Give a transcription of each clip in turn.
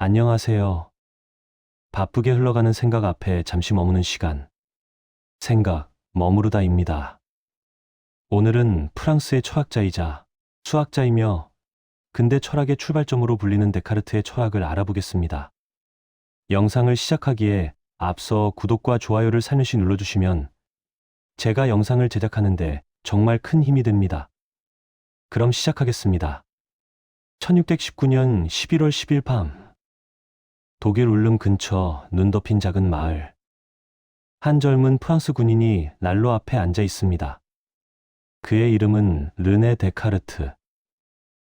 안녕하세요. 바쁘게 흘러가는 생각 앞에 잠시 머무는 시간. 생각, 머무르다입니다. 오늘은 프랑스의 철학자이자 수학자이며 근대 철학의 출발점으로 불리는 데카르트의 철학을 알아보겠습니다. 영상을 시작하기에 앞서 구독과 좋아요를 살며시 눌러주시면 제가 영상을 제작하는데 정말 큰 힘이 됩니다. 그럼 시작하겠습니다. 1619년 11월 10일 밤, 독일 울름 근처 눈 덮인 작은 마을. 한 젊은 프랑스 군인이 난로 앞에 앉아 있습니다. 그의 이름은 르네 데카르트.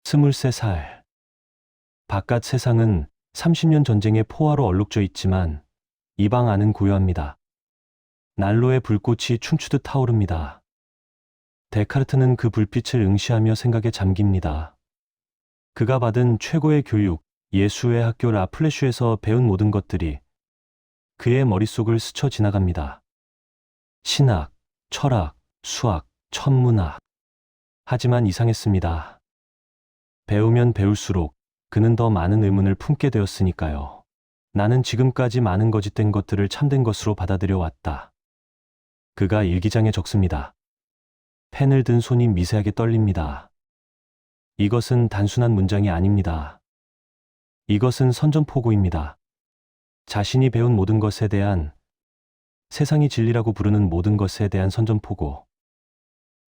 23살. 바깥 세상은 30년 전쟁의 포화로 얼룩져 있지만 이 방 안은 고요합니다. 난로의 불꽃이 춤추듯 타오릅니다. 데카르트는 그 불빛을 응시하며 생각에 잠깁니다. 그가 받은 최고의 교육, 예수의 학교 라플레슈에서 배운 모든 것들이 그의 머릿속을 스쳐 지나갑니다. 신학, 철학, 수학, 천문학. 하지만 이상했습니다. 배우면 배울수록 그는 더 많은 의문을 품게 되었으니까요. 나는 지금까지 많은 거짓된 것들을 참된 것으로 받아들여 왔다. 그가 일기장에 적습니다. 펜을 든 손이 미세하게 떨립니다. 이것은 단순한 문장이 아닙니다. 이것은 선전포고입니다. 자신이 배운 모든 것에 대한, 세상이 진리라고 부르는 모든 것에 대한 선전포고.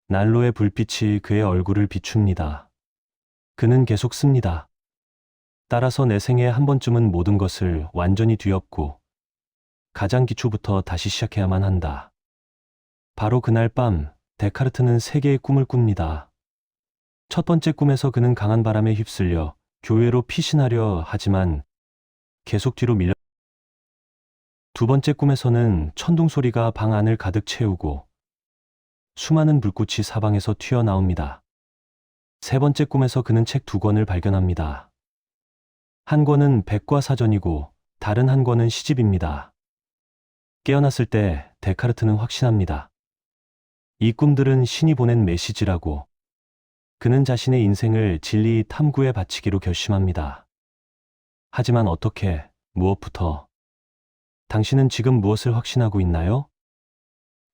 난로의 불빛이 그의 얼굴을 비춥니다. 그는 계속 씁니다. 따라서 내 생에 한 번쯤은 모든 것을 완전히 뒤엎고 가장 기초부터 다시 시작해야만 한다. 바로 그날 밤, 데카르트는 세 개의 꿈을 꿉니다. 첫 번째 꿈에서 그는 강한 바람에 휩쓸려 교회로 피신하려 하지만 계속 뒤로 밀려. 두 번째 꿈에서는 천둥 소리가 방 안을 가득 채우고 수많은 불꽃이 사방에서 튀어나옵니다. 세 번째 꿈에서 그는 책 두 권을 발견합니다. 한 권은 백과사전이고 다른 한 권은 시집입니다. 깨어났을 때 데카르트는 확신합니다. 이 꿈들은 신이 보낸 메시지라고. 그는 자신의 인생을 진리 탐구에 바치기로 결심합니다. 하지만 어떻게, 무엇부터? 당신은 지금 무엇을 확신하고 있나요?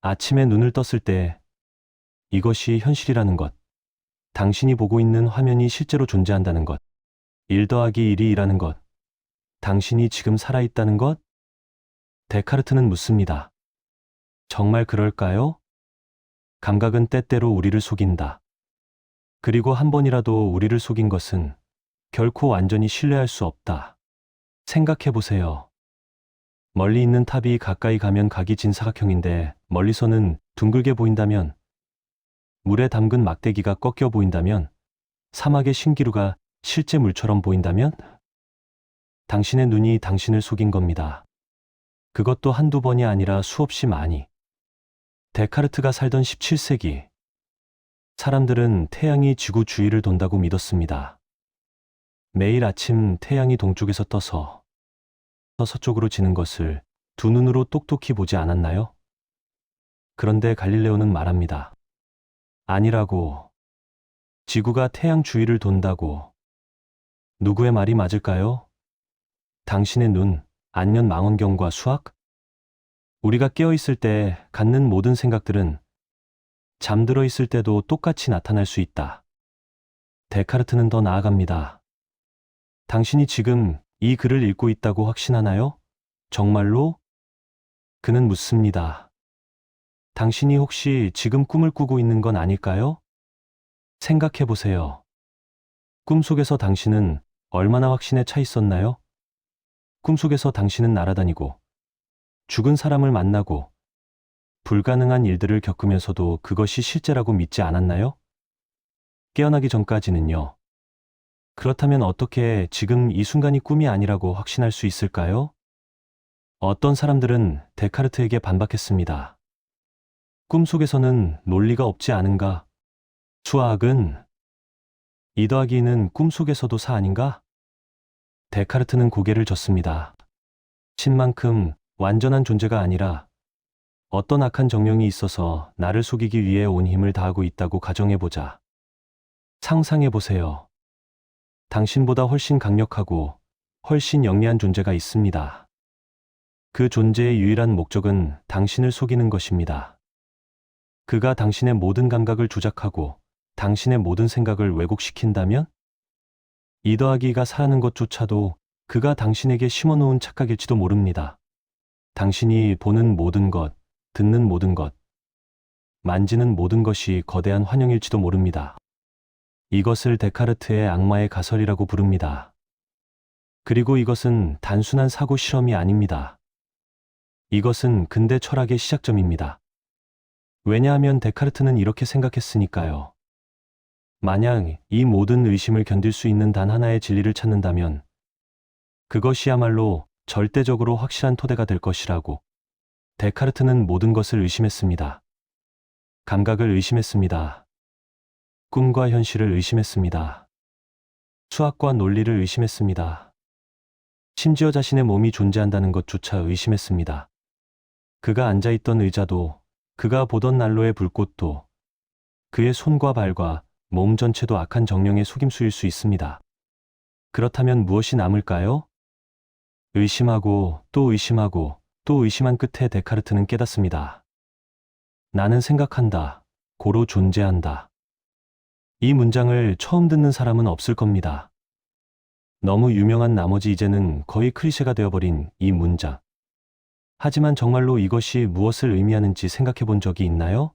아침에 눈을 떴을 때 이것이 현실이라는 것, 당신이 보고 있는 화면이 실제로 존재한다는 것, 1 더하기 1이 2라는 것, 당신이 지금 살아있다는 것? 데카르트는 묻습니다. 정말 그럴까요? 감각은 때때로 우리를 속인다. 그리고 한 번이라도 우리를 속인 것은 결코 완전히 신뢰할 수 없다. 생각해 보세요. 멀리 있는 탑이 가까이 가면 각이 진사각형인데 멀리서는 둥글게 보인다면, 물에 담근 막대기가 꺾여 보인다면, 사막의 신기루가 실제 물처럼 보인다면, 당신의 눈이 당신을 속인 겁니다. 그것도 한두 번이 아니라 수없이 많이. 데카르트가 살던 17세기, 사람들은 태양이 지구 주위를 돈다고 믿었습니다. 매일 아침 태양이 동쪽에서 떠서 서쪽으로 지는 것을 두 눈으로 똑똑히 보지 않았나요? 그런데 갈릴레오는 말합니다. 아니라고. 지구가 태양 주위를 돈다고. 누구의 말이 맞을까요? 당신의 눈, 아니면 망원경과 수학? 우리가 깨어있을 때 갖는 모든 생각들은 잠들어 있을 때도 똑같이 나타날 수 있다. 데카르트는 더 나아갑니다. 당신이 지금 이 글을 읽고 있다고 확신하나요? 정말로? 그는 묻습니다. 당신이 혹시 지금 꿈을 꾸고 있는 건 아닐까요? 생각해 보세요. 꿈속에서 당신은 얼마나 확신에 차 있었나요? 꿈속에서 당신은 날아다니고 죽은 사람을 만나고 불가능한 일들을 겪으면서도 그것이 실제라고 믿지 않았나요? 깨어나기 전까지는요. 그렇다면 어떻게 지금 이 순간이 꿈이 아니라고 확신할 수 있을까요? 어떤 사람들은 데카르트에게 반박했습니다. 꿈속에서는 논리가 없지 않은가? 수학은 2 더하기 2는 꿈속에서도 4 아닌가? 데카르트는 고개를 젓습니다. 신만큼 완전한 존재가 아니라 어떤 악한 정령이 있어서 나를 속이기 위해 온 힘을 다하고 있다고 가정해보자. 상상해보세요. 당신보다 훨씬 강력하고 훨씬 영리한 존재가 있습니다. 그 존재의 유일한 목적은 당신을 속이는 것입니다. 그가 당신의 모든 감각을 조작하고 당신의 모든 생각을 왜곡시킨다면 2 더하기 2가 4라는 것조차도 그가 당신에게 심어놓은 착각일지도 모릅니다. 당신이 보는 모든 것, 듣는 모든 것, 만지는 모든 것이 거대한 환영일지도 모릅니다. 이것을 데카르트의 악마의 가설이라고 부릅니다. 그리고 이것은 단순한 사고 실험이 아닙니다. 이것은 근대 철학의 시작점입니다. 왜냐하면 데카르트는 이렇게 생각했으니까요. 만약 이 모든 의심을 견딜 수 있는 단 하나의 진리를 찾는다면 그것이야말로 절대적으로 확실한 토대가 될 것이라고. 데카르트는 모든 것을 의심했습니다. 감각을 의심했습니다. 꿈과 현실을 의심했습니다. 수학과 논리를 의심했습니다. 심지어 자신의 몸이 존재한다는 것조차 의심했습니다. 그가 앉아있던 의자도, 그가 보던 난로의 불꽃도, 그의 손과 발과 몸 전체도 악한 정령의 속임수일 수 있습니다. 그렇다면 무엇이 남을까요? 의심하고 또 의심하고 또 의심한 끝에 데카르트는 깨닫습니다. 나는 생각한다. 고로 존재한다. 이 문장을 처음 듣는 사람은 없을 겁니다. 너무 유명한 나머지 이제는 거의 클리셰가 되어버린 이 문장. 하지만 정말로 이것이 무엇을 의미하는지 생각해 본 적이 있나요?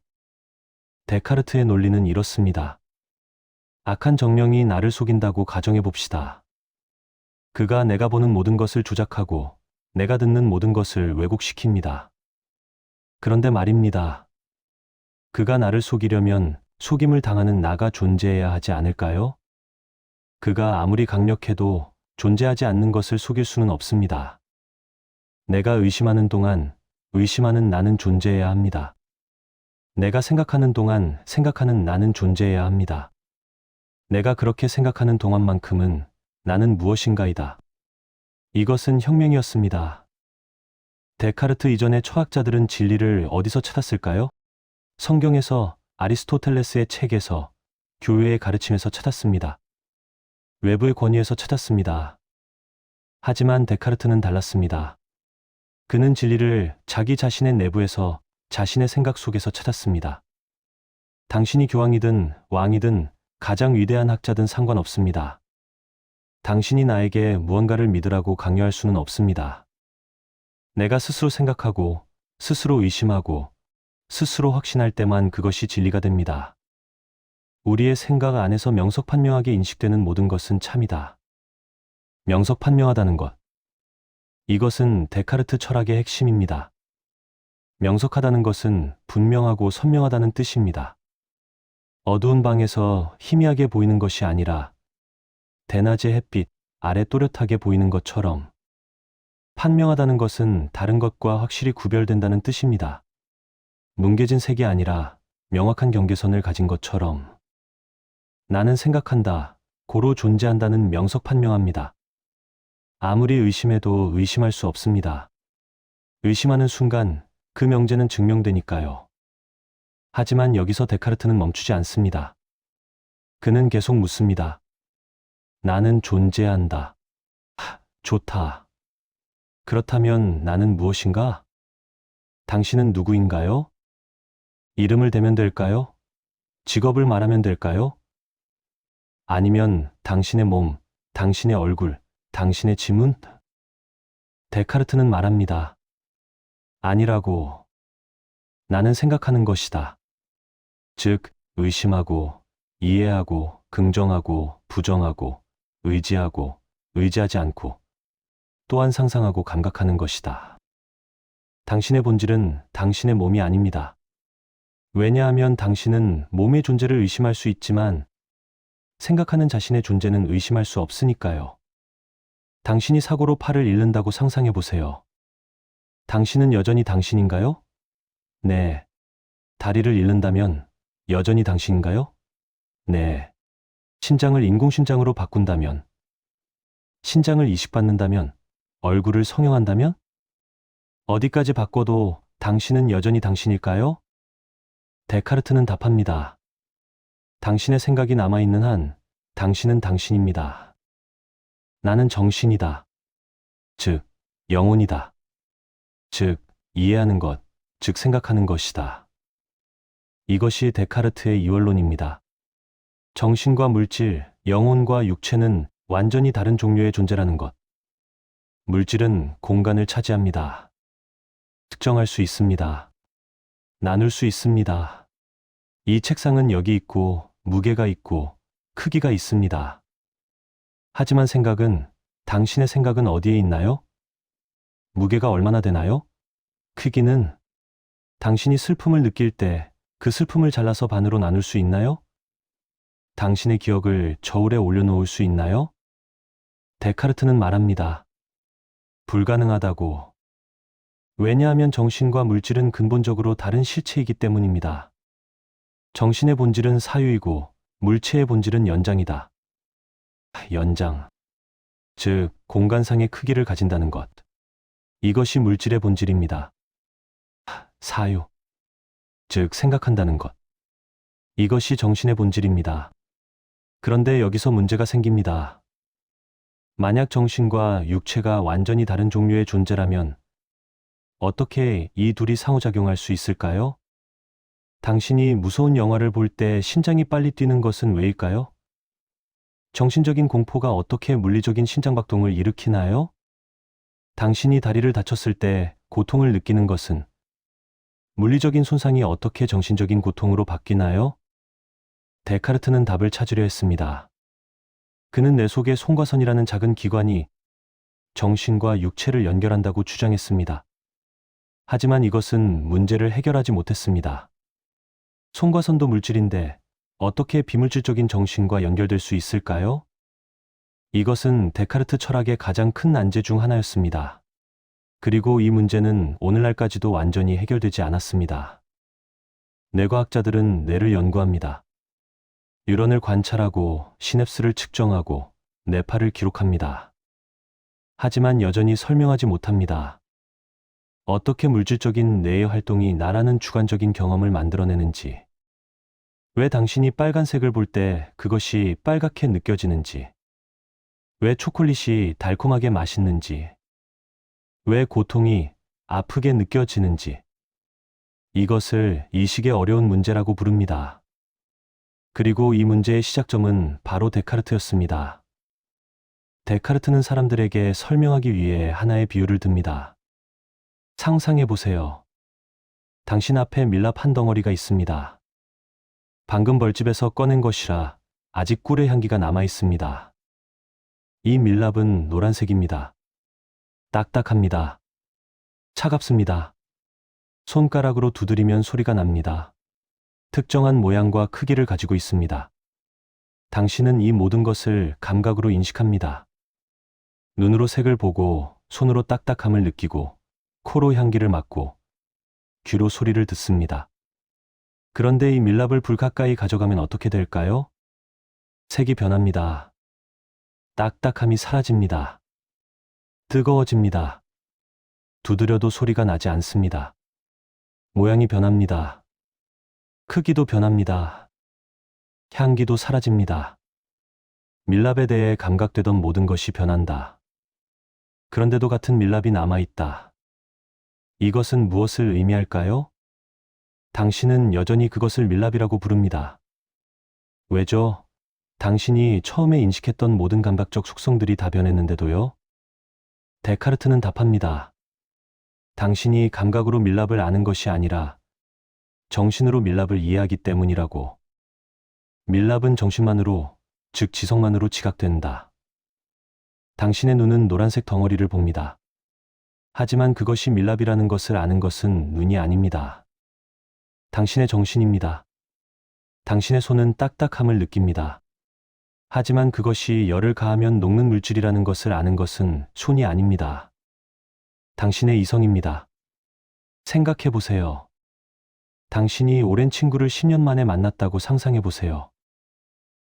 데카르트의 논리는 이렇습니다. 악한 정령이 나를 속인다고 가정해 봅시다. 그가 내가 보는 모든 것을 조작하고 내가 듣는 모든 것을 왜곡시킵니다. 그런데 말입니다. 그가 나를 속이려면 속임을 당하는 나가 존재해야 하지 않을까요? 그가 아무리 강력해도 존재하지 않는 것을 속일 수는 없습니다. 내가 의심하는 동안 의심하는 나는 존재해야 합니다. 내가 생각하는 동안 생각하는 나는 존재해야 합니다. 내가 그렇게 생각하는 동안만큼은 나는 무엇인가이다. 이것은 혁명이었습니다. 데카르트 이전의 철학자들은 진리를 어디서 찾았을까요? 성경에서, 아리스토텔레스의 책에서, 교회의 가르침에서 찾았습니다. 외부의 권위에서 찾았습니다. 하지만 데카르트는 달랐습니다. 그는 진리를 자기 자신의 내부에서 자신의 생각 속에서 찾았습니다. 당신이 교황이든 왕이든 가장 위대한 학자든 상관없습니다. 당신이 나에게 무언가를 믿으라고 강요할 수는 없습니다. 내가 스스로 생각하고, 스스로 의심하고, 스스로 확신할 때만 그것이 진리가 됩니다. 우리의 생각 안에서 명석판명하게 인식되는 모든 것은 참이다. 명석판명하다는 것. 이것은 데카르트 철학의 핵심입니다. 명석하다는 것은 분명하고 선명하다는 뜻입니다. 어두운 방에서 희미하게 보이는 것이 아니라 대낮의 햇빛 아래 또렷하게 보이는 것처럼. 판명하다는 것은 다른 것과 확실히 구별된다는 뜻입니다. 뭉개진 색이 아니라 명확한 경계선을 가진 것처럼. 나는 생각한다, 고로 존재한다는 명석판명합니다. 아무리 의심해도 의심할 수 없습니다. 의심하는 순간 그 명제는 증명되니까요. 하지만 여기서 데카르트는 멈추지 않습니다. 그는 계속 묻습니다. 나는 존재한다. 좋다. 그렇다면 나는 무엇인가? 당신은 누구인가요? 이름을 대면 될까요? 직업을 말하면 될까요? 아니면 당신의 몸, 당신의 얼굴, 당신의 지문? 데카르트는 말합니다. 아니라고. 나는 생각하는 것이다. 즉, 의심하고, 이해하고, 긍정하고, 부정하고, 의지하고, 의지하지 않고, 또한 상상하고 감각하는 것이다. 당신의 본질은 당신의 몸이 아닙니다. 왜냐하면 당신은 몸의 존재를 의심할 수 있지만 생각하는 자신의 존재는 의심할 수 없으니까요. 당신이 사고로 팔을 잃는다고 상상해 보세요. 당신은 여전히 당신인가요? 네. 다리를 잃는다면 여전히 당신인가요? 네. 심장을 인공심장으로 바꾼다면, 신장을 이식받는다면, 얼굴을 성형한다면? 어디까지 바꿔도 당신은 여전히 당신일까요? 데카르트는 답합니다. 당신의 생각이 남아있는 한 당신은 당신입니다. 나는 정신이다. 즉, 영혼이다. 즉, 이해하는 것, 즉 생각하는 것이다. 이것이 데카르트의 이원론입니다. 정신과 물질, 영혼과 육체는 완전히 다른 종류의 존재라는 것. 물질은 공간을 차지합니다. 특정할 수 있습니다. 나눌 수 있습니다. 이 책상은 여기 있고, 무게가 있고, 크기가 있습니다. 하지만 당신의 생각은 어디에 있나요? 무게가 얼마나 되나요? 크기는 당신이 슬픔을 느낄 때 그 슬픔을 잘라서 반으로 나눌 수 있나요? 당신의 기억을 저울에 올려놓을 수 있나요? 데카르트는 말합니다. 불가능하다고. 왜냐하면 정신과 물질은 근본적으로 다른 실체이기 때문입니다. 정신의 본질은 사유이고 물체의 본질은 연장이다. 연장. 즉, 공간상의 크기를 가진다는 것. 이것이 물질의 본질입니다. 사유. 즉, 생각한다는 것. 이것이 정신의 본질입니다. 그런데 여기서 문제가 생깁니다. 만약 정신과 육체가 완전히 다른 종류의 존재라면 어떻게 이 둘이 상호작용할 수 있을까요? 당신이 무서운 영화를 볼 때 심장이 빨리 뛰는 것은 왜일까요? 정신적인 공포가 어떻게 물리적인 심장박동을 일으키나요? 당신이 다리를 다쳤을 때 고통을 느끼는 것은 물리적인 손상이 어떻게 정신적인 고통으로 바뀌나요? 데카르트는 답을 찾으려 했습니다. 그는 내 속의 송과선이라는 작은 기관이 정신과 육체를 연결한다고 주장했습니다. 하지만 이것은 문제를 해결하지 못했습니다. 송과선도 물질인데 어떻게 비물질적인 정신과 연결될 수 있을까요? 이것은 데카르트 철학의 가장 큰 난제 중 하나였습니다. 그리고 이 문제는 오늘날까지도 완전히 해결되지 않았습니다. 뇌과학자들은 뇌를 연구합니다. 뉴런을 관찰하고 시냅스를 측정하고 뇌파를 기록합니다. 하지만 여전히 설명하지 못합니다. 어떻게 물질적인 뇌의 활동이 나라는 주관적인 경험을 만들어내는지, 왜 당신이 빨간색을 볼 때 그것이 빨갛게 느껴지는지, 왜 초콜릿이 달콤하게 맛있는지, 왜 고통이 아프게 느껴지는지, 이것을 이식의 어려운 문제라고 부릅니다. 그리고 이 문제의 시작점은 바로 데카르트였습니다. 데카르트는 사람들에게 설명하기 위해 하나의 비유를 듭니다. 상상해 보세요. 당신 앞에 밀랍 한 덩어리가 있습니다. 방금 벌집에서 꺼낸 것이라 아직 꿀의 향기가 남아 있습니다. 이 밀랍은 노란색입니다. 딱딱합니다. 차갑습니다. 손가락으로 두드리면 소리가 납니다. 특정한 모양과 크기를 가지고 있습니다. 당신은 이 모든 것을 감각으로 인식합니다. 눈으로 색을 보고, 손으로 딱딱함을 느끼고, 코로 향기를 맡고, 귀로 소리를 듣습니다. 그런데 이 밀랍을 불 가까이 가져가면 어떻게 될까요? 색이 변합니다. 딱딱함이 사라집니다. 뜨거워집니다. 두드려도 소리가 나지 않습니다. 모양이 변합니다. 크기도 변합니다. 향기도 사라집니다. 밀랍에 대해 감각되던 모든 것이 변한다. 그런데도 같은 밀랍이 남아있다. 이것은 무엇을 의미할까요? 당신은 여전히 그것을 밀랍이라고 부릅니다. 왜죠? 당신이 처음에 인식했던 모든 감각적 속성들이 다 변했는데도요? 데카르트는 답합니다. 당신이 감각으로 밀랍을 아는 것이 아니라 정신으로 밀랍을 이해하기 때문이라고. 밀랍은 정신만으로, 즉 지성만으로 지각된다. 당신의 눈은 노란색 덩어리를 봅니다. 하지만 그것이 밀랍이라는 것을 아는 것은 눈이 아닙니다. 당신의 정신입니다. 당신의 손은 딱딱함을 느낍니다. 하지만 그것이 열을 가하면 녹는 물질이라는 것을 아는 것은 손이 아닙니다. 당신의 이성입니다. 생각해 보세요. 당신이 오랜 친구를 10년 만에 만났다고 상상해 보세요.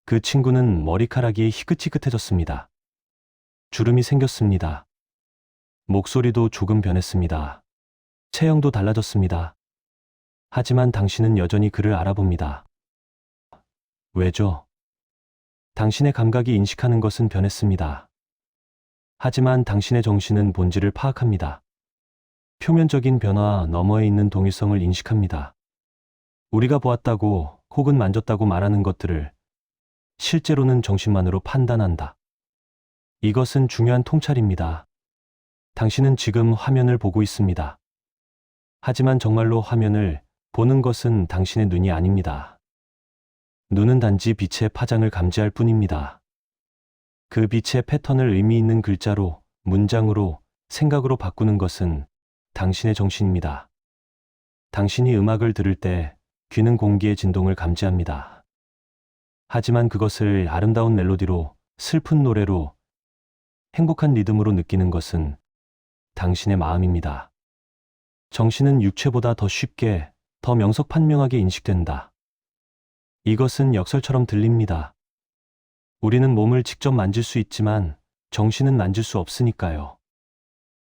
그 친구는 머리카락이 희끗희끗해졌습니다. 주름이 생겼습니다. 목소리도 조금 변했습니다. 체형도 달라졌습니다. 하지만 당신은 여전히 그를 알아봅니다. 왜죠? 당신의 감각이 인식하는 것은 변했습니다. 하지만 당신의 정신은 본질을 파악합니다. 표면적인 변화 너머에 있는 동일성을 인식합니다. 우리가 보았다고 혹은 만졌다고 말하는 것들을 실제로는 정신만으로 판단한다. 이것은 중요한 통찰입니다. 당신은 지금 화면을 보고 있습니다. 하지만 정말로 화면을 보는 것은 당신의 눈이 아닙니다. 눈은 단지 빛의 파장을 감지할 뿐입니다. 그 빛의 패턴을 의미 있는 글자로, 문장으로, 생각으로 바꾸는 것은 당신의 정신입니다. 당신이 음악을 들을 때 귀는 공기의 진동을 감지합니다. 하지만 그것을 아름다운 멜로디로, 슬픈 노래로, 행복한 리듬으로 느끼는 것은 당신의 마음입니다. 정신은 육체보다 더 쉽게, 더 명석판명하게 인식된다. 이것은 역설처럼 들립니다. 우리는 몸을 직접 만질 수 있지만 정신은 만질 수 없으니까요.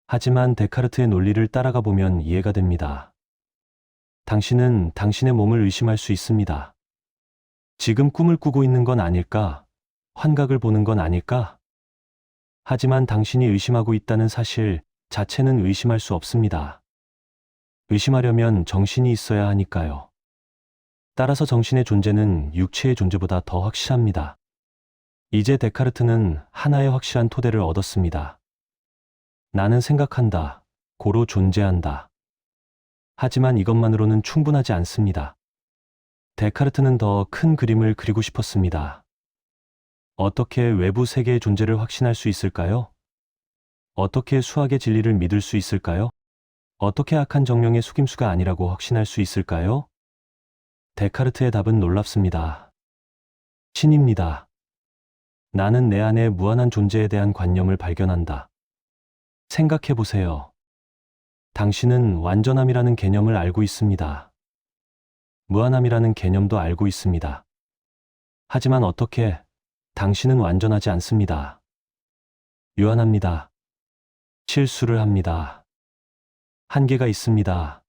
하지만 데카르트의 논리를 따라가 보면 이해가 됩니다. 당신은 당신의 몸을 의심할 수 있습니다. 지금 꿈을 꾸고 있는 건 아닐까? 환각을 보는 건 아닐까? 하지만 당신이 의심하고 있다는 사실 자체는 의심할 수 없습니다. 의심하려면 정신이 있어야 하니까요. 따라서 정신의 존재는 육체의 존재보다 더 확실합니다. 이제 데카르트는 하나의 확실한 토대를 얻었습니다. 나는 생각한다. 고로 존재한다. 하지만 이것만으로는 충분하지 않습니다. 데카르트는 더 큰 그림을 그리고 싶었습니다. 어떻게 외부 세계의 존재를 확신할 수 있을까요? 어떻게 수학의 진리를 믿을 수 있을까요? 어떻게 악한 정령의 속임수가 아니라고 확신할 수 있을까요? 데카르트의 답은 놀랍습니다. 신입니다. 나는 내 안에 무한한 존재에 대한 관념을 발견한다. 생각해 보세요. 당신은 완전함이라는 개념을 알고 있습니다. 무한함이라는 개념도 알고 있습니다. 하지만 어떻게 당신은 완전하지 않습니다. 유한합니다. 실수를 합니다. 한계가 있습니다.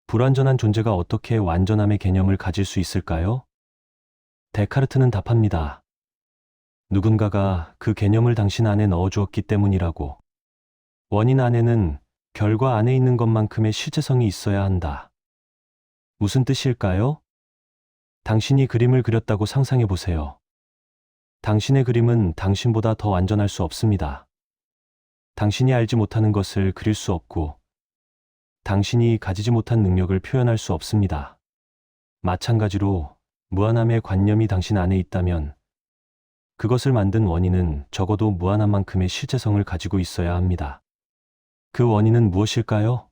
불완전한 존재가 어떻게 완전함의 개념을 가질 수 있을까요? 데카르트는 답합니다. 누군가가 그 개념을 당신 안에 넣어주었기 때문이라고. 원인 안에는 결과 안에 있는 것만큼의 실제성이 있어야 한다. 무슨 뜻일까요? 당신이 그림을 그렸다고 상상해 보세요. 당신의 그림은 당신보다 더 완전할 수 없습니다. 당신이 알지 못하는 것을 그릴 수 없고, 당신이 가지지 못한 능력을 표현할 수 없습니다. 마찬가지로 무한함의 관념이 당신 안에 있다면 그것을 만든 원인은 적어도 무한함만큼의 실제성을 가지고 있어야 합니다. 그 원인은 무엇일까요?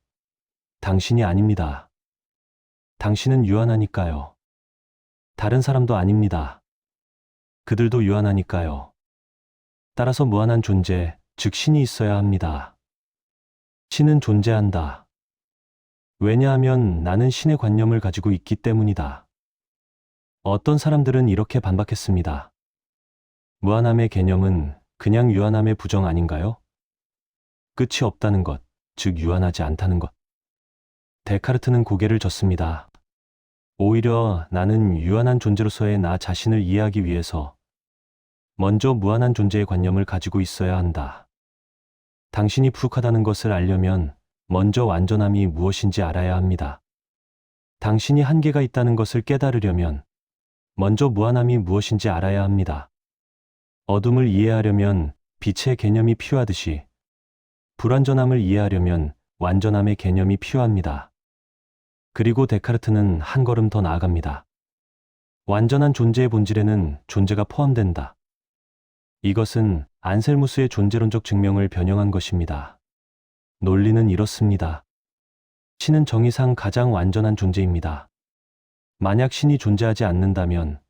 당신이 아닙니다. 당신은 유한하니까요. 다른 사람도 아닙니다. 그들도 유한하니까요. 따라서 무한한 존재, 즉 신이 있어야 합니다. 신은 존재한다. 왜냐하면 나는 신의 관념을 가지고 있기 때문이다. 어떤 사람들은 이렇게 반박했습니다. 무한함의 개념은 그냥 유한함의 부정 아닌가요? 끝이 없다는 것, 즉 유한하지 않다는 것. 데카르트는 고개를 젓습니다. 오히려 나는 유한한 존재로서의 나 자신을 이해하기 위해서 먼저 무한한 존재의 관념을 가지고 있어야 한다. 당신이 부족하다는 것을 알려면 먼저 완전함이 무엇인지 알아야 합니다. 당신이 한계가 있다는 것을 깨달으려면 먼저 무한함이 무엇인지 알아야 합니다. 어둠을 이해하려면 빛의 개념이 필요하듯이 불완전함을 이해하려면 완전함의 개념이 필요합니다. 그리고 데카르트는 한 걸음 더 나아갑니다. 완전한 존재의 본질에는 존재가 포함된다. 이것은 안셀무스의 존재론적 증명을 변형한 것입니다. 논리는 이렇습니다. 신은 정의상 가장 완전한 존재입니다. 만약 신이 존재하지 않는다면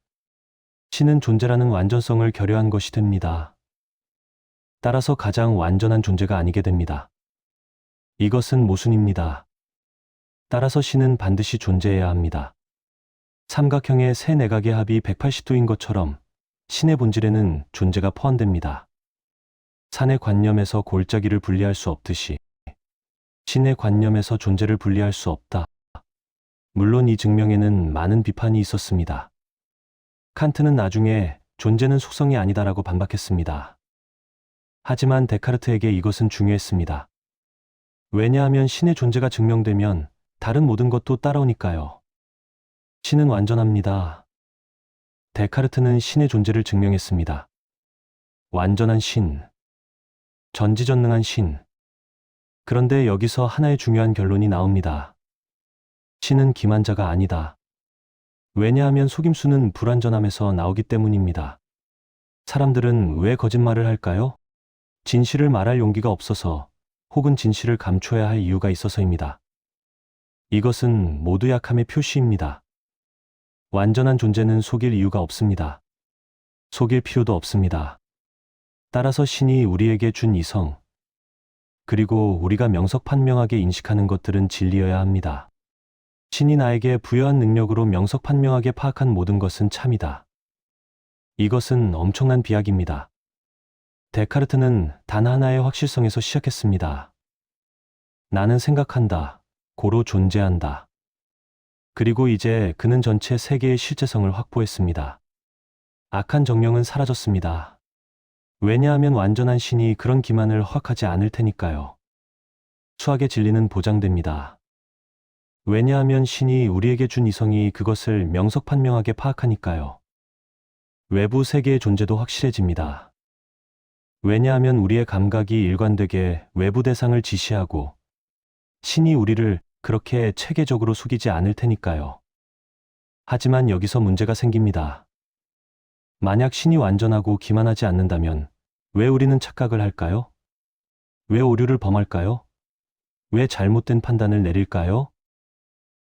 신은 존재라는 완전성을 결여한 것이 됩니다. 따라서 가장 완전한 존재가 아니게 됩니다. 이것은 모순입니다. 따라서 신은 반드시 존재해야 합니다. 삼각형의 세 내각의 합이 180도인 것처럼 신의 본질에는 존재가 포함됩니다. 산의 관념에서 골짜기를 분리할 수 없듯이 신의 관념에서 존재를 분리할 수 없다. 물론 이 증명에는 많은 비판이 있었습니다. 칸트는 나중에 존재는 속성이 아니다라고 반박했습니다. 하지만 데카르트에게 이것은 중요했습니다. 왜냐하면 신의 존재가 증명되면 다른 모든 것도 따라오니까요. 신은 완전합니다. 데카르트는 신의 존재를 증명했습니다. 완전한 신, 전지전능한 신. 그런데 여기서 하나의 중요한 결론이 나옵니다. 신은 기만자가 아니다. 왜냐하면 속임수는 불완전함에서 나오기 때문입니다. 사람들은 왜 거짓말을 할까요? 진실을 말할 용기가 없어서, 혹은 진실을 감춰야 할 이유가 있어서입니다. 이것은 모두 약함의 표시입니다. 완전한 존재는 속일 이유가 없습니다. 속일 필요도 없습니다. 따라서 신이 우리에게 준 이성, 그리고 우리가 명석판명하게 인식하는 것들은 진리여야 합니다. 신이 나에게 부여한 능력으로 명석판명하게 파악한 모든 것은 참이다. 이것은 엄청난 비약입니다. 데카르트는 단 하나의 확실성에서 시작했습니다. 나는 생각한다. 고로 존재한다. 그리고 이제 그는 전체 세계의 실제성을 확보했습니다. 악한 정령은 사라졌습니다. 왜냐하면 완전한 신이 그런 기만을 허락하지 않을 테니까요. 수학의 진리는 보장됩니다. 왜냐하면 신이 우리에게 준 이성이 그것을 명석판명하게 파악하니까요. 외부 세계의 존재도 확실해집니다. 왜냐하면 우리의 감각이 일관되게 외부 대상을 지시하고 신이 우리를 그렇게 체계적으로 속이지 않을 테니까요. 하지만 여기서 문제가 생깁니다. 만약 신이 완전하고 기만하지 않는다면 왜 우리는 착각을 할까요? 왜 오류를 범할까요? 왜 잘못된 판단을 내릴까요?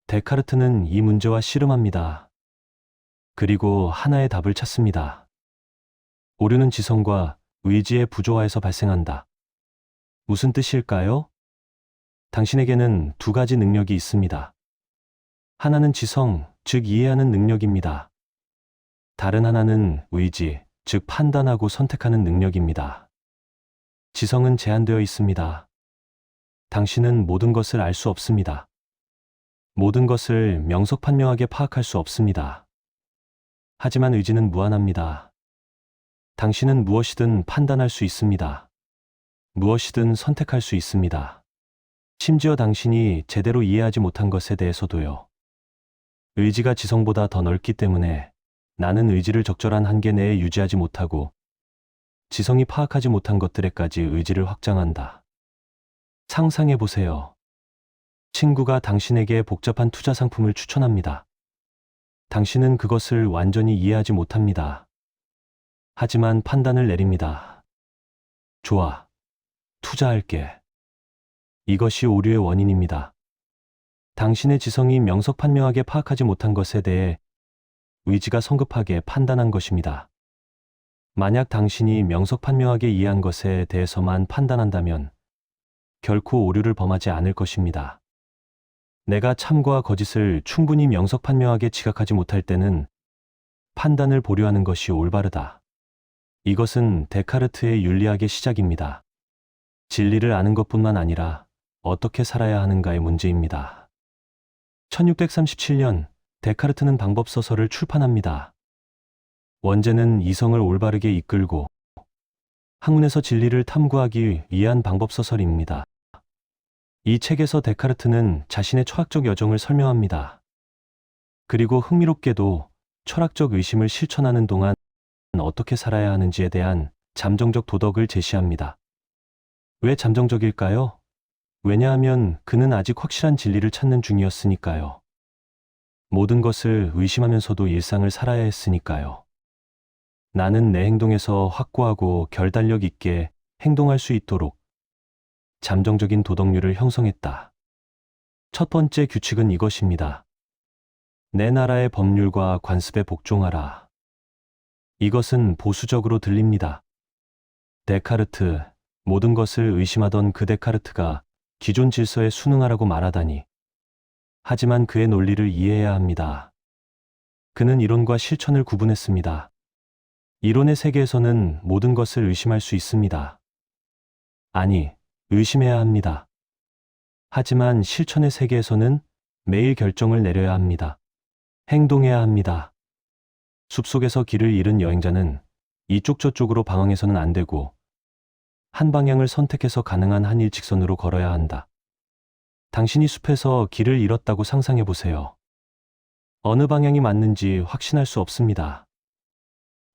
데카르트는 이 문제와 씨름합니다. 그리고 하나의 답을 찾습니다. 오류는 지성과 의지의 부조화에서 발생한다. 무슨 뜻일까요? 당신에게는 두 가지 능력이 있습니다. 하나는 지성, 즉 이해하는 능력입니다. 다른 하나는 의지, 즉 판단하고 선택하는 능력입니다. 지성은 제한되어 있습니다. 당신은 모든 것을 알 수 없습니다. 모든 것을 명석판명하게 파악할 수 없습니다. 하지만 의지는 무한합니다. 당신은 무엇이든 판단할 수 있습니다. 무엇이든 선택할 수 있습니다. 심지어 당신이 제대로 이해하지 못한 것에 대해서도요. 의지가 지성보다 더 넓기 때문에 나는 의지를 적절한 한계 내에 유지하지 못하고 지성이 파악하지 못한 것들에까지 의지를 확장한다. 상상해 보세요. 친구가 당신에게 복잡한 투자 상품을 추천합니다. 당신은 그것을 완전히 이해하지 못합니다. 하지만 판단을 내립니다. 좋아. 투자할게. 이것이 오류의 원인입니다. 당신의 지성이 명석판명하게 파악하지 못한 것에 대해 의지가 성급하게 판단한 것입니다. 만약 당신이 명석판명하게 이해한 것에 대해서만 판단한다면 결코 오류를 범하지 않을 것입니다. 내가 참과 거짓을 충분히 명석판명하게 지각하지 못할 때는 판단을 보류하는 것이 올바르다. 이것은 데카르트의 윤리학의 시작입니다. 진리를 아는 것뿐만 아니라 어떻게 살아야 하는가의 문제입니다. 1637년 데카르트는 방법서설을 출판합니다. 원제는 이성을 올바르게 이끌고 학문에서 진리를 탐구하기 위한 방법서설입니다. 이 책에서 데카르트는 자신의 철학적 여정을 설명합니다. 그리고 흥미롭게도 철학적 의심을 실천하는 동안 어떻게 살아야 하는지에 대한 잠정적 도덕을 제시합니다. 왜 잠정적일까요? 왜냐하면 그는 아직 확실한 진리를 찾는 중이었으니까요. 모든 것을 의심하면서도 일상을 살아야 했으니까요. 나는 내 행동에서 확고하고 결단력 있게 행동할 수 있도록 잠정적인 도덕률을 형성했다. 첫 번째 규칙은 이것입니다. 내 나라의 법률과 관습에 복종하라. 이것은 보수적으로 들립니다. 데카르트, 모든 것을 의심하던 그 데카르트가 기존 질서에 순응하라고 말하다니. 하지만 그의 논리를 이해해야 합니다. 그는 이론과 실천을 구분했습니다. 이론의 세계에서는 모든 것을 의심할 수 있습니다. 아니, 의심해야 합니다. 하지만 실천의 세계에서는 매일 결정을 내려야 합니다. 행동해야 합니다. 숲속에서 길을 잃은 여행자는 이쪽 저쪽으로 방황해서는 안 되고 한 방향을 선택해서 가능한 한 일직선으로 걸어야 한다. 당신이 숲에서 길을 잃었다고 상상해 보세요. 어느 방향이 맞는지 확신할 수 없습니다.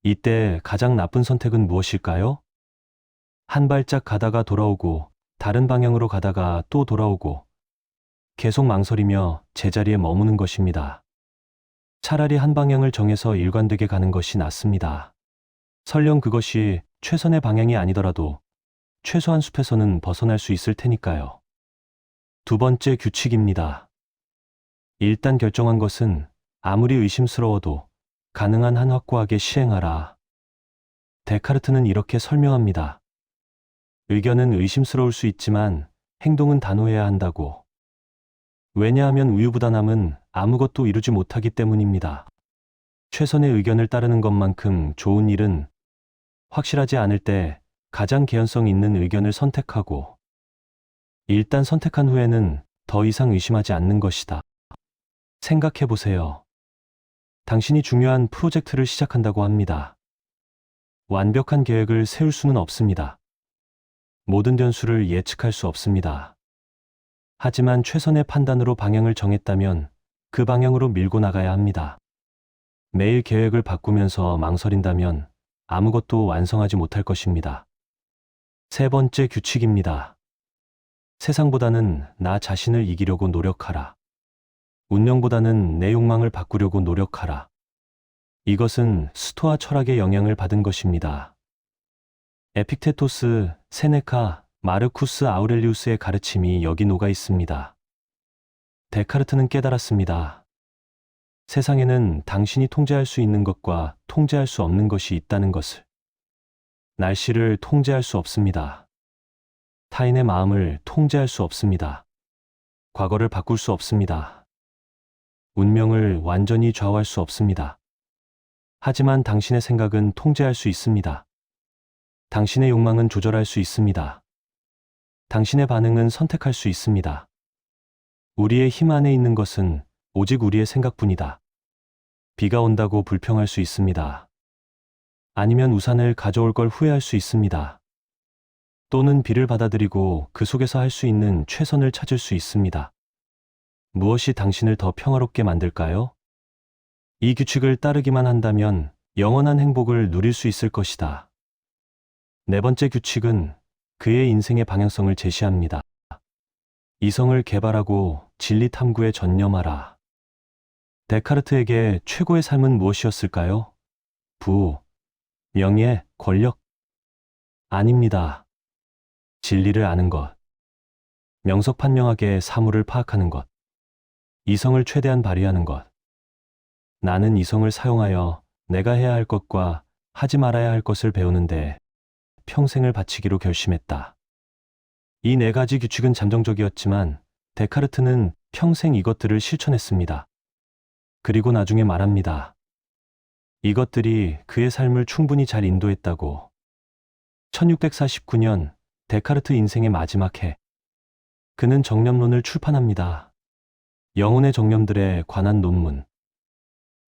이때 가장 나쁜 선택은 무엇일까요? 한 발짝 가다가 돌아오고 다른 방향으로 가다가 또 돌아오고 계속 망설이며 제자리에 머무는 것입니다. 차라리 한 방향을 정해서 일관되게 가는 것이 낫습니다. 설령 그것이 최선의 방향이 아니더라도 최소한 숲에서는 벗어날 수 있을 테니까요. 두 번째 규칙입니다. 일단 결정한 것은 아무리 의심스러워도 가능한 한 확고하게 시행하라. 데카르트는 이렇게 설명합니다. 의견은 의심스러울 수 있지만 행동은 단호해야 한다고. 왜냐하면 우유부단함은 아무것도 이루지 못하기 때문입니다. 최선의 의견을 따르는 것만큼 좋은 일은 확실하지 않을 때 가장 개연성 있는 의견을 선택하고 일단 선택한 후에는 더 이상 의심하지 않는 것이다. 생각해 보세요. 당신이 중요한 프로젝트를 시작한다고 합니다. 완벽한 계획을 세울 수는 없습니다. 모든 변수를 예측할 수 없습니다. 하지만 최선의 판단으로 방향을 정했다면 그 방향으로 밀고 나가야 합니다. 매일 계획을 바꾸면서 망설인다면 아무것도 완성하지 못할 것입니다. 세 번째 규칙입니다. 세상보다는 나 자신을 이기려고 노력하라. 운명보다는 내 욕망을 바꾸려고 노력하라. 이것은 스토아 철학의 영향을 받은 것입니다. 에픽테토스, 세네카, 마르쿠스 아우렐리우스의 가르침이 여기 녹아 있습니다. 데카르트는 깨달았습니다. 세상에는 당신이 통제할 수 있는 것과 통제할 수 없는 것이 있다는 것을. 날씨를 통제할 수 없습니다. 타인의 마음을 통제할 수 없습니다. 과거를 바꿀 수 없습니다. 운명을 완전히 좌우할 수 없습니다. 하지만 당신의 생각은 통제할 수 있습니다. 당신의 욕망은 조절할 수 있습니다. 당신의 반응은 선택할 수 있습니다. 우리의 힘 안에 있는 것은 오직 우리의 생각뿐이다. 비가 온다고 불평할 수 있습니다. 아니면 우산을 가져올 걸 후회할 수 있습니다. 또는 비를 받아들이고 그 속에서 할 수 있는 최선을 찾을 수 있습니다. 무엇이 당신을 더 평화롭게 만들까요? 이 규칙을 따르기만 한다면 영원한 행복을 누릴 수 있을 것이다. 네 번째 규칙은 그의 인생의 방향성을 제시합니다. 이성을 개발하고 진리 탐구에 전념하라. 데카르트에게 최고의 삶은 무엇이었을까요? 부호, 명예, 권력? 아닙니다. 진리를 아는 것. 명석판명하게 사물을 파악하는 것. 이성을 최대한 발휘하는 것. 나는 이성을 사용하여 내가 해야 할 것과 하지 말아야 할 것을 배우는데 평생을 바치기로 결심했다. 이 네 가지 규칙은 잠정적이었지만 데카르트는 평생 이것들을 실천했습니다. 그리고 나중에 말합니다. 이것들이 그의 삶을 충분히 잘 인도했다고. 1649년 데카르트 인생의 마지막 해. 그는 정념론을 출판합니다. 영혼의 정념들에 관한 논문.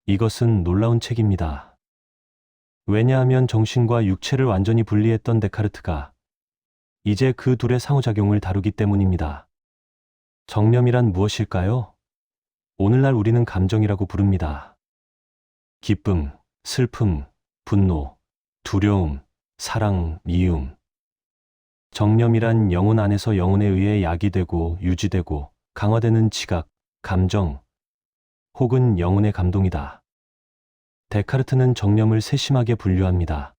이것은 놀라운 책입니다. 왜냐하면 정신과 육체를 완전히 분리했던 데카르트가 이제 그 둘의 상호작용을 다루기 때문입니다. 정념이란 무엇일까요? 오늘날 우리는 감정이라고 부릅니다. 기쁨, 슬픔, 분노, 두려움, 사랑, 미움. 정념이란 영혼 안에서 영혼에 의해 야기되고 유지되고 강화되는 지각, 감정, 혹은 영혼의 감동이다. 데카르트는 정념을 세심하게 분류합니다.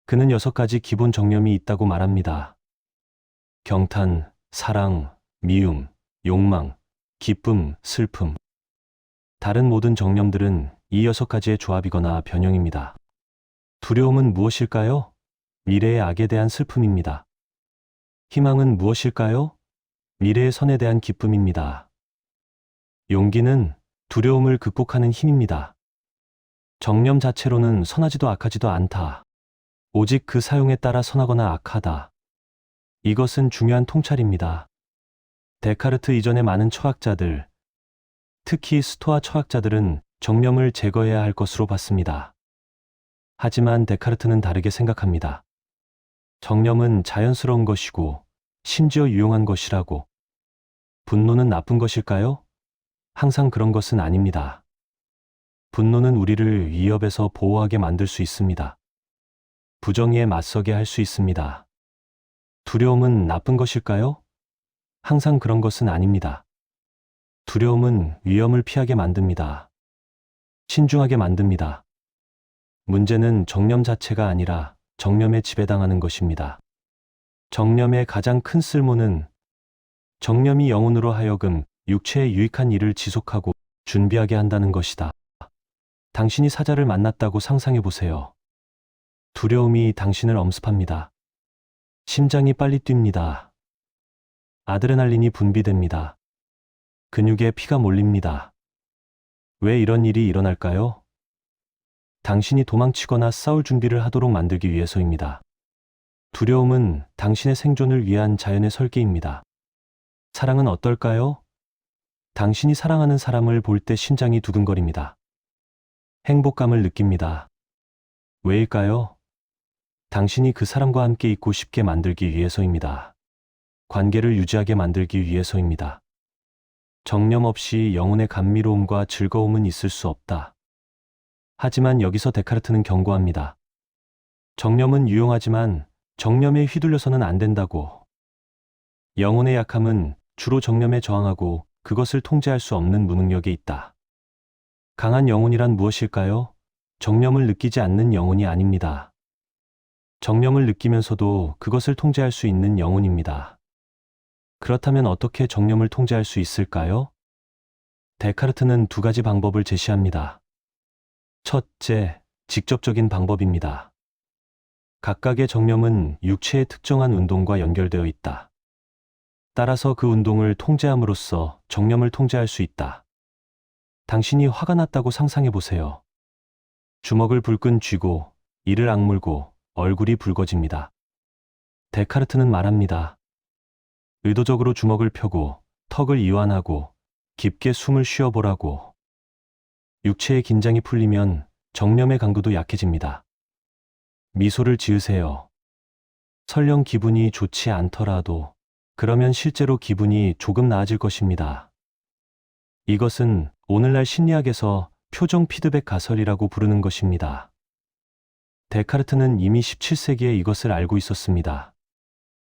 그는 6가지 기본 정념이 있다고 말합니다. 경탄, 사랑, 미움, 욕망, 기쁨, 슬픔. 다른 모든 정념들은 이 6가지의 조합이거나 변형입니다. 두려움은 무엇일까요? 미래의 악에 대한 슬픔입니다. 희망은 무엇일까요? 미래의 선에 대한 기쁨입니다. 용기는 두려움을 극복하는 힘입니다. 정념 자체로는 선하지도 악하지도 않다. 오직 그 사용에 따라 선하거나 악하다. 이것은 중요한 통찰입니다. 데카르트 이전의 많은 철학자들, 특히 스토아 철학자들은 정념을 제거해야 할 것으로 봤습니다. 하지만 데카르트는 다르게 생각합니다. 정념은 자연스러운 것이고 심지어 유용한 것이라고. 분노는 나쁜 것일까요? 항상 그런 것은 아닙니다. 분노는 우리를 위협에서 보호하게 만들 수 있습니다. 부정의에 맞서게 할 수 있습니다. 두려움은 나쁜 것일까요? 항상 그런 것은 아닙니다. 두려움은 위험을 피하게 만듭니다. 신중하게 만듭니다. 문제는 정념 자체가 아니라 정념에 지배당하는 것입니다. 정념의 가장 큰 쓸모는 정념이 영혼으로 하여금 육체에 유익한 일을 지속하고 준비하게 한다는 것이다. 당신이 사자를 만났다고 상상해 보세요. 두려움이 당신을 엄습합니다. 심장이 빨리 뜁니다. 아드레날린이 분비됩니다. 근육에 피가 몰립니다. 왜 이런 일이 일어날까요? 당신이 도망치거나 싸울 준비를 하도록 만들기 위해서입니다. 두려움은 당신의 생존을 위한 자연의 설계입니다. 사랑은 어떨까요? 당신이 사랑하는 사람을 볼 때 심장이 두근거립니다. 행복감을 느낍니다. 왜일까요? 당신이 그 사람과 함께 있고 싶게 만들기 위해서입니다. 관계를 유지하게 만들기 위해서입니다. 정념 없이 영혼의 감미로움과 즐거움은 있을 수 없다. 하지만 여기서 데카르트는 경고합니다. 정념은 유용하지만 정념에 휘둘려서는 안 된다고. 영혼의 약함은 주로 정념에 저항하고 그것을 통제할 수 없는 무능력에 있다. 강한 영혼이란 무엇일까요? 정념을 느끼지 않는 영혼이 아닙니다. 정념을 느끼면서도 그것을 통제할 수 있는 영혼입니다. 그렇다면 어떻게 정념을 통제할 수 있을까요? 데카르트는 두 가지 방법을 제시합니다. 첫째, 직접적인 방법입니다. 각각의 정념은 육체의 특정한 운동과 연결되어 있다. 따라서 그 운동을 통제함으로써 정념을 통제할 수 있다. 당신이 화가 났다고 상상해 보세요. 주먹을 불끈 쥐고 이를 악물고 얼굴이 붉어집니다. 데카르트는 말합니다. 의도적으로 주먹을 펴고 턱을 이완하고 깊게 숨을 쉬어보라고. 육체의 긴장이 풀리면 정념의 강도도 약해집니다. 미소를 지으세요. 설령 기분이 좋지 않더라도 그러면 실제로 기분이 조금 나아질 것입니다. 이것은 오늘날 심리학에서 표정 피드백 가설이라고 부르는 것입니다. 데카르트는 이미 17세기에 이것을 알고 있었습니다.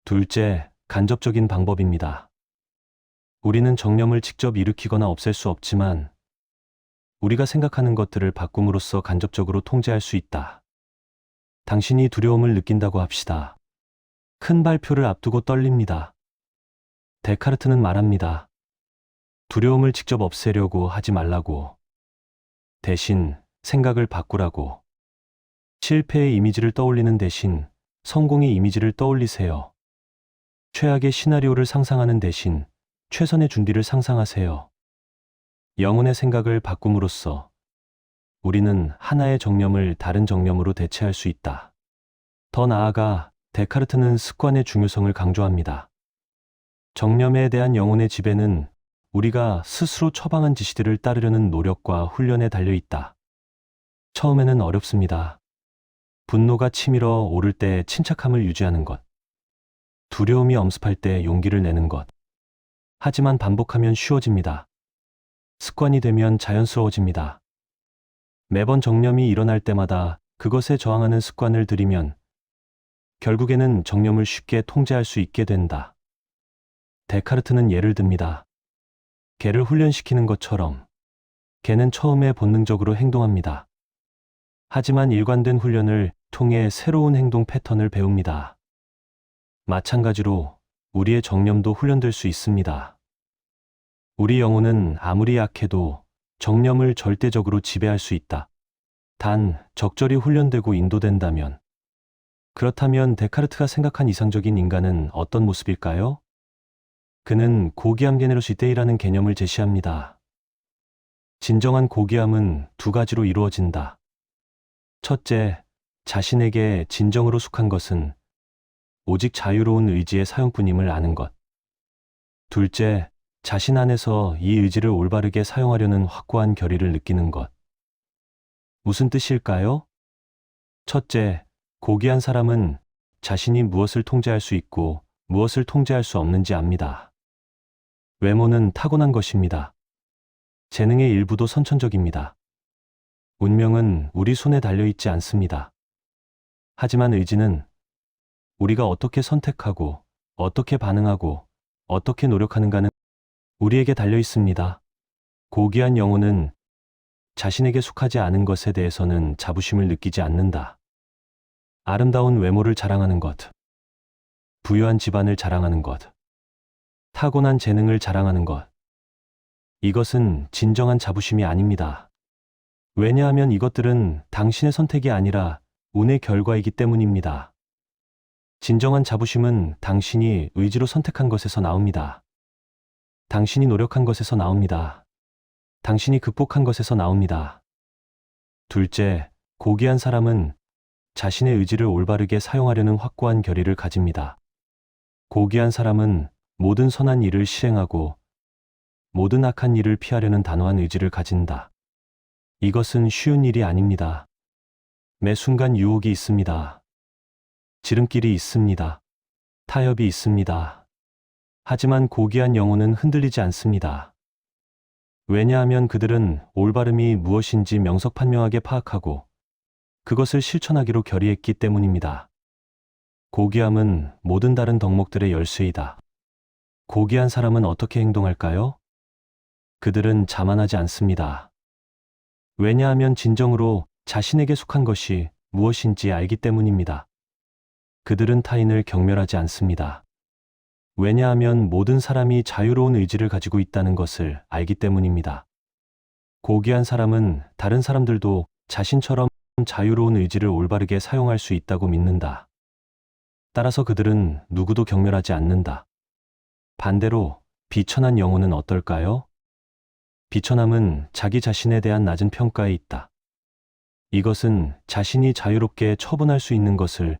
둘째, 간접적인 방법입니다. 우리는 정념을 직접 일으키거나 없앨 수 없지만 우리가 생각하는 것들을 바꿈으로써 간접적으로 통제할 수 있다. 당신이 두려움을 느낀다고 합시다. 큰 발표를 앞두고 떨립니다. 데카르트는 말합니다. 두려움을 직접 없애려고 하지 말라고. 대신 생각을 바꾸라고. 실패의 이미지를 떠올리는 대신 성공의 이미지를 떠올리세요. 최악의 시나리오를 상상하는 대신 최선의 준비를 상상하세요. 영혼의 생각을 바꿈으로써 우리는 하나의 정념을 다른 정념으로 대체할 수 있다. 더 나아가 데카르트는 습관의 중요성을 강조합니다. 정념에 대한 영혼의 지배는 우리가 스스로 처방한 지시들을 따르려는 노력과 훈련에 달려 있다. 처음에는 어렵습니다. 분노가 치밀어 오를 때 침착함을 유지하는 것. 두려움이 엄습할 때 용기를 내는 것. 하지만 반복하면 쉬워집니다. 습관이 되면 자연스러워집니다. 매번 정념이 일어날 때마다 그것에 저항하는 습관을 들이면 결국에는 정념을 쉽게 통제할 수 있게 된다. 데카르트는 예를 듭니다. 개를 훈련시키는 것처럼 개는 처음에 본능적으로 행동합니다. 하지만 일관된 훈련을 통해 새로운 행동 패턴을 배웁니다. 마찬가지로 우리의 정념도 훈련될 수 있습니다. 우리 영혼은 아무리 약해도 정념을 절대적으로 지배할 수 있다. 단, 적절히 훈련되고 인도된다면. 그렇다면 데카르트가 생각한 이상적인 인간은 어떤 모습일까요? 그는 고귀함 게네로시테이라는 개념을 제시합니다. 진정한 고귀함은 두 가지로 이루어진다. 첫째, 자신에게 진정으로 속한 것은 오직 자유로운 의지의 사용뿐임을 아는 것. 둘째, 자신 안에서 이 의지를 올바르게 사용하려는 확고한 결의를 느끼는 것. 무슨 뜻일까요? 첫째, 고귀한 사람은 자신이 무엇을 통제할 수 있고 무엇을 통제할 수 없는지 압니다. 외모는 타고난 것입니다. 재능의 일부도 선천적입니다. 운명은 우리 손에 달려있지 않습니다. 하지만 의지는 우리가 어떻게 선택하고 어떻게 반응하고 어떻게 노력하는가는 우리에게 달려 있습니다. 고귀한 영혼은 자신에게 속하지 않은 것에 대해서는 자부심을 느끼지 않는다. 아름다운 외모를 자랑하는 것, 부유한 집안을 자랑하는 것, 타고난 재능을 자랑하는 것. 이것은 진정한 자부심이 아닙니다. 왜냐하면 이것들은 당신의 선택이 아니라 운의 결과이기 때문입니다. 진정한 자부심은 당신이 의지로 선택한 것에서 나옵니다. 당신이 노력한 것에서 나옵니다. 당신이 극복한 것에서 나옵니다. 둘째, 고귀한 사람은 자신의 의지를 올바르게 사용하려는 확고한 결의를 가집니다. 고귀한 사람은 모든 선한 일을 실행하고 모든 악한 일을 피하려는 단호한 의지를 가진다. 이것은 쉬운 일이 아닙니다. 매 순간 유혹이 있습니다. 지름길이 있습니다. 타협이 있습니다. 하지만 고귀한 영혼은 흔들리지 않습니다. 왜냐하면 그들은 올바름이 무엇인지 명석판명하게 파악하고 그것을 실천하기로 결의했기 때문입니다. 고귀함은 모든 다른 덕목들의 열쇠이다. 고귀한 사람은 어떻게 행동할까요? 그들은 자만하지 않습니다. 왜냐하면 진정으로 자신에게 속한 것이 무엇인지 알기 때문입니다. 그들은 타인을 경멸하지 않습니다. 왜냐하면 모든 사람이 자유로운 의지를 가지고 있다는 것을 알기 때문입니다. 고귀한 사람은 다른 사람들도 자신처럼 자유로운 의지를 올바르게 사용할 수 있다고 믿는다. 따라서 그들은 누구도 경멸하지 않는다. 반대로 비천한 영혼은 어떨까요? 비천함은 자기 자신에 대한 낮은 평가에 있다. 이것은 자신이 자유롭게 처분할 수 있는 것을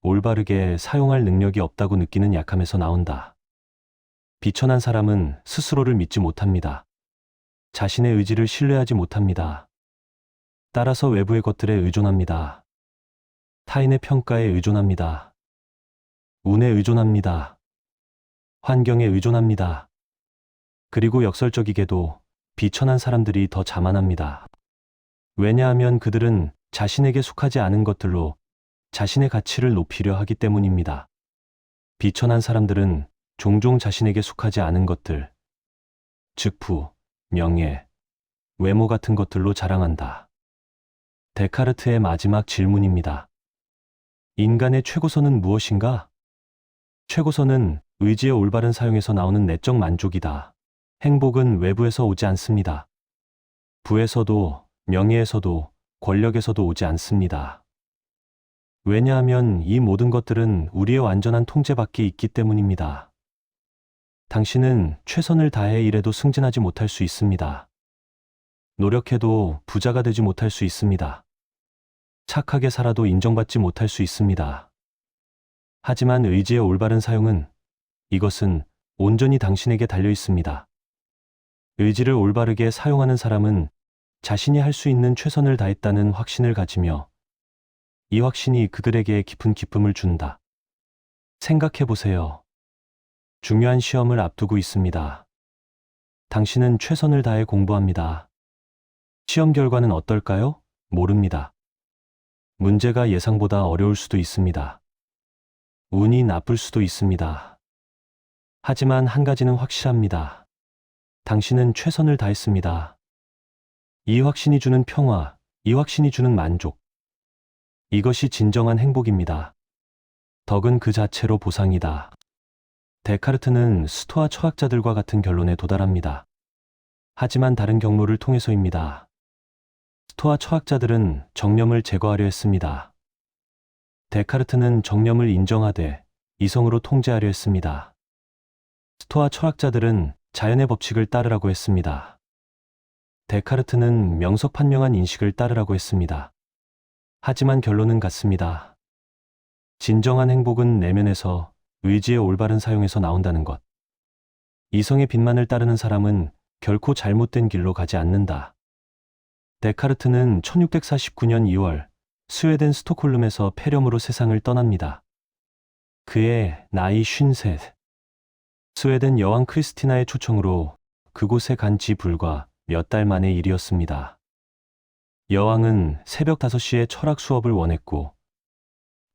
올바르게 사용할 능력이 없다고 느끼는 약함에서 나온다. 비천한 사람은 스스로를 믿지 못합니다. 자신의 의지를 신뢰하지 못합니다. 따라서 외부의 것들에 의존합니다. 타인의 평가에 의존합니다. 운에 의존합니다. 환경에 의존합니다. 그리고 역설적이게도 비천한 사람들이 더 자만합니다. 왜냐하면 그들은 자신에게 속하지 않은 것들로 자신의 가치를 높이려 하기 때문입니다. 비천한 사람들은 종종 자신에게 속하지 않은 것들, 즉 부, 명예, 외모 같은 것들로 자랑한다. 데카르트의 마지막 질문입니다. 인간의 최고선은 무엇인가? 최고선은 의지의 올바른 사용에서 나오는 내적 만족이다. 행복은 외부에서 오지 않습니다. 부에서도, 명예에서도, 권력에서도 오지 않습니다. 왜냐하면 이 모든 것들은 우리의 완전한 통제 밖에 있기 때문입니다. 당신은 최선을 다해 일해도 승진하지 못할 수 있습니다. 노력해도 부자가 되지 못할 수 있습니다. 착하게 살아도 인정받지 못할 수 있습니다. 하지만 의지의 올바른 사용은 이것은 온전히 당신에게 달려 있습니다. 의지를 올바르게 사용하는 사람은 자신이 할 수 있는 최선을 다했다는 확신을 가지며 이 확신이 그들에게 깊은 기쁨을 준다. 생각해 보세요. 중요한 시험을 앞두고 있습니다. 당신은 최선을 다해 공부합니다. 시험 결과는 어떨까요? 모릅니다. 문제가 예상보다 어려울 수도 있습니다. 운이 나쁠 수도 있습니다. 하지만 한 가지는 확실합니다. 당신은 최선을 다했습니다. 이 확신이 주는 평화, 이 확신이 주는 만족. 이것이 진정한 행복입니다. 덕은 그 자체로 보상이다. 데카르트는 스토아 철학자들과 같은 결론에 도달합니다. 하지만 다른 경로를 통해서입니다. 스토아 철학자들은 정념을 제거하려 했습니다. 데카르트는 정념을 인정하되 이성으로 통제하려 했습니다. 스토아 철학자들은 자연의 법칙을 따르라고 했습니다. 데카르트는 명석판명한 인식을 따르라고 했습니다. 하지만 결론은 같습니다. 진정한 행복은 내면에서 의지의 올바른 사용에서 나온다는 것. 이성의 빛만을 따르는 사람은 결코 잘못된 길로 가지 않는다. 데카르트는 1649년 2월 스웨덴 스톡홀름에서 폐렴으로 세상을 떠납니다. 그의 나이 53. 스웨덴 여왕 크리스티나의 초청으로 그곳에 간 지 불과 몇 달 만의 일이었습니다. 여왕은 새벽 5시에 철학 수업을 원했고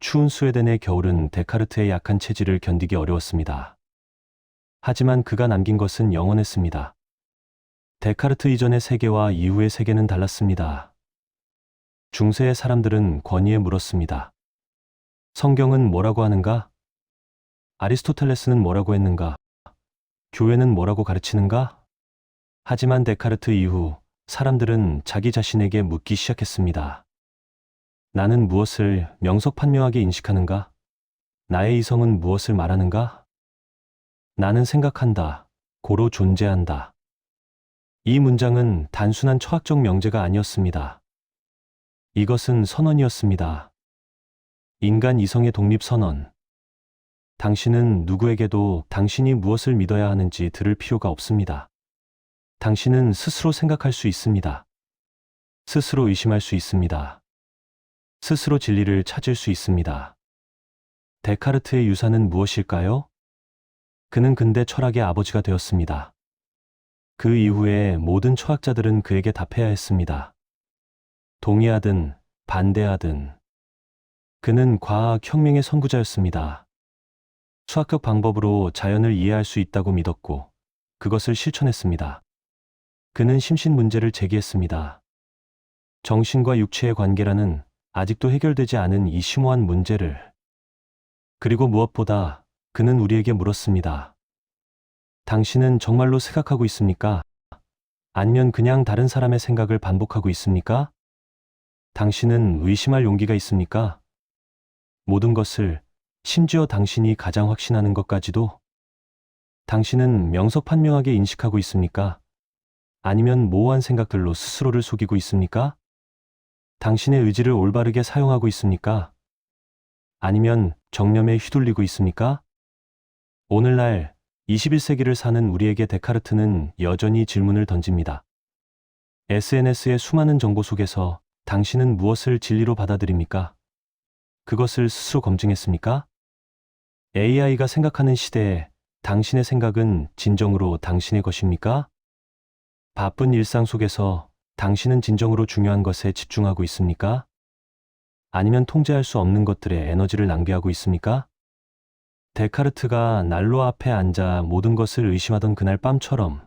추운 스웨덴의 겨울은 데카르트의 약한 체질을 견디기 어려웠습니다. 하지만 그가 남긴 것은 영원했습니다. 데카르트 이전의 세계와 이후의 세계는 달랐습니다. 중세의 사람들은 권위에 물었습니다. 성경은 뭐라고 하는가? 아리스토텔레스는 뭐라고 했는가? 교회는 뭐라고 가르치는가? 하지만 데카르트 이후 사람들은 자기 자신에게 묻기 시작했습니다. 나는 무엇을 명석판명하게 인식하는가? 나의 이성은 무엇을 말하는가? 나는 생각한다. 고로 존재한다. 이 문장은 단순한 철학적 명제가 아니었습니다. 이것은 선언이었습니다. 인간 이성의 독립 선언. 당신은 누구에게도 당신이 무엇을 믿어야 하는지 들을 필요가 없습니다. 당신은 스스로 생각할 수 있습니다. 스스로 의심할 수 있습니다. 스스로 진리를 찾을 수 있습니다. 데카르트의 유산은 무엇일까요? 그는 근대 철학의 아버지가 되었습니다. 그 이후에 모든 철학자들은 그에게 답해야 했습니다. 동의하든 반대하든. 그는 과학 혁명의 선구자였습니다. 수학적 방법으로 자연을 이해할 수 있다고 믿었고 그것을 실천했습니다. 그는 심신 문제를 제기했습니다. 정신과 육체의 관계라는 아직도 해결되지 않은 이 심오한 문제를. 그리고 무엇보다 그는 우리에게 물었습니다. 당신은 정말로 생각하고 있습니까? 아니면 그냥 다른 사람의 생각을 반복하고 있습니까? 당신은 의심할 용기가 있습니까? 모든 것을, 심지어 당신이 가장 확신하는 것까지도? 당신은 명석판명하게 인식하고 있습니까? 아니면 모호한 생각들로 스스로를 속이고 있습니까? 당신의 의지를 올바르게 사용하고 있습니까? 아니면 정념에 휘둘리고 있습니까? 오늘날 21세기를 사는 우리에게 데카르트는 여전히 질문을 던집니다. SNS의 수많은 정보 속에서 당신은 무엇을 진리로 받아들입니까? 그것을 스스로 검증했습니까? AI가 생각하는 시대에 당신의 생각은 진정으로 당신의 것입니까? 바쁜 일상 속에서 당신은 진정으로 중요한 것에 집중하고 있습니까? 아니면 통제할 수 없는 것들에 에너지를 낭비하고 있습니까? 데카르트가 난로 앞에 앉아 모든 것을 의심하던 그날 밤처럼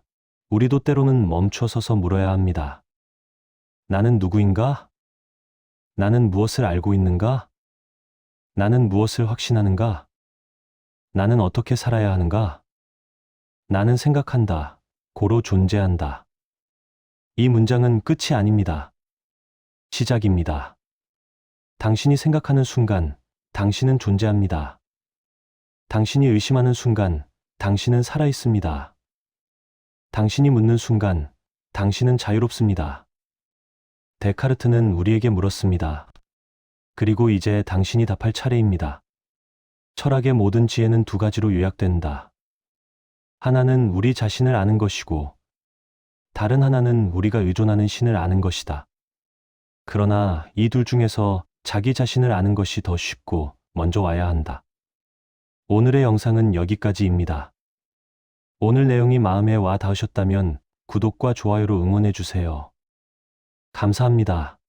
우리도 때로는 멈춰서서 물어야 합니다. 나는 누구인가? 나는 무엇을 알고 있는가? 나는 무엇을 확신하는가? 나는 어떻게 살아야 하는가? 나는 생각한다. 고로 존재한다. 이 문장은 끝이 아닙니다. 시작입니다. 당신이 생각하는 순간, 당신은 존재합니다. 당신이 의심하는 순간, 당신은 살아있습니다. 당신이 묻는 순간, 당신은 자유롭습니다. 데카르트는 우리에게 물었습니다. 그리고 이제 당신이 답할 차례입니다. 철학의 모든 지혜는 두 가지로 요약된다. 하나는 우리 자신을 아는 것이고, 다른 하나는 우리가 의존하는 신을 아는 것이다. 그러나 이 둘 중에서 자기 자신을 아는 것이 더 쉽고 먼저 와야 한다. 오늘의 영상은 여기까지입니다. 오늘 내용이 마음에 와 닿으셨다면 구독과 좋아요로 응원해 주세요. 감사합니다.